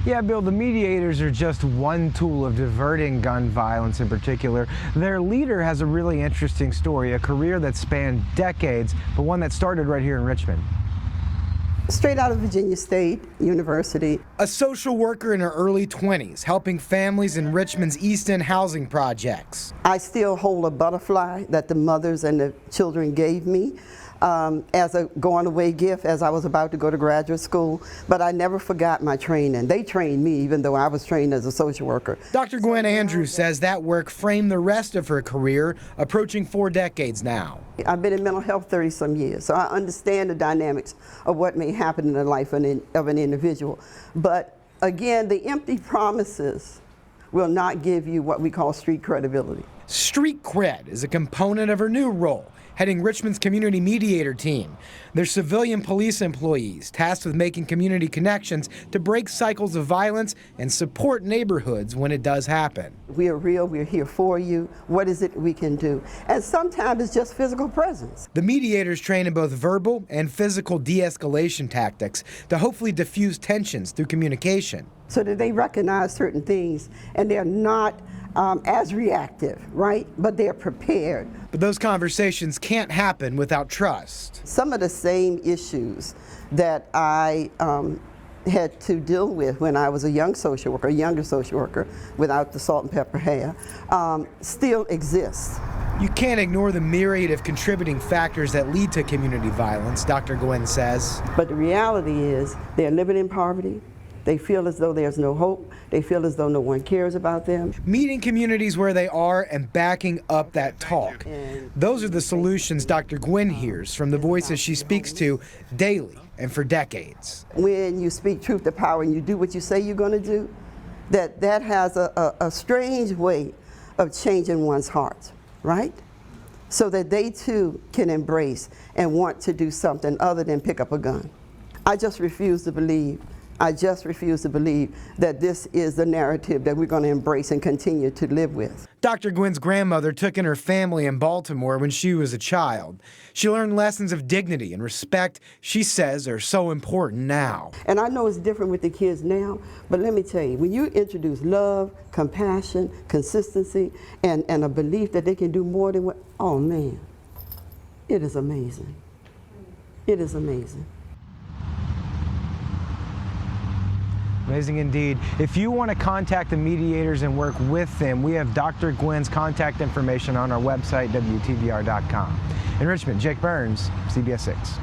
Yeah, Bill, the mediators are just one tool of diverting gun violence in particular. Their leader has a really interesting story, a career that spanned decades, but one that started right here in Richmond. Straight out of Virginia State University. A social worker in her early 20s, helping families in Richmond's East End housing projects. I still hold a butterfly that the mothers and the children gave me as a going away gift as I was about to go to graduate school, but I never forgot my training. They trained me even though I was trained as a social worker. Dr. Gwen Andrews says that work framed the rest of her career, approaching 4 decades now. I've been in mental health 30-some years, so I understand the dynamics of what may happen in the life of an individual. But again, the empty promises will not give you what we call street credibility. Street cred is a component of her new role, heading Richmond's Community Mediator team. They're civilian police employees tasked with making community connections to break cycles of violence and support neighborhoods when it does happen. We are real, we're here for you. What is it we can do? And sometimes it's just physical presence. The mediators train in both verbal and physical de-escalation tactics to hopefully diffuse tensions through communication. So that they recognize certain things and they're not as reactive, right? But they're prepared. But those conversations can't happen without trust. Some of the same issues that I had to deal with when I was a young social worker, a younger social worker, without the salt and pepper hair, still exist. You can't ignore the myriad of contributing factors that lead to community violence, Dr. Gwen says. But the reality is they're living in poverty. They feel as though there's no hope. They feel as though no one cares about them. Meeting communities where they are and backing up that talk. Those are the solutions Dr. Gwen hears from the voices she speaks to daily and for decades. When you speak truth to power and you do what you say you're going to do, that has a strange way of changing one's heart, right? So that they too can embrace and want to do something other than pick up a gun. I just refuse to believe that this is the narrative that we're going to embrace and continue to live with. Dr. Gwen's grandmother took in her family in Baltimore when she was a child. She learned lessons of dignity and respect she says are so important now. And I know it's different with the kids now, but let me tell you, when you introduce love, compassion, consistency, and a belief that they can do more than what, oh man, it is amazing. It is amazing. Amazing indeed. If you want to contact the mediators and work with them, we have Dr. Gwen's contact information on our website, WTVR.com. In Richmond, Jake Burns, CBS 6.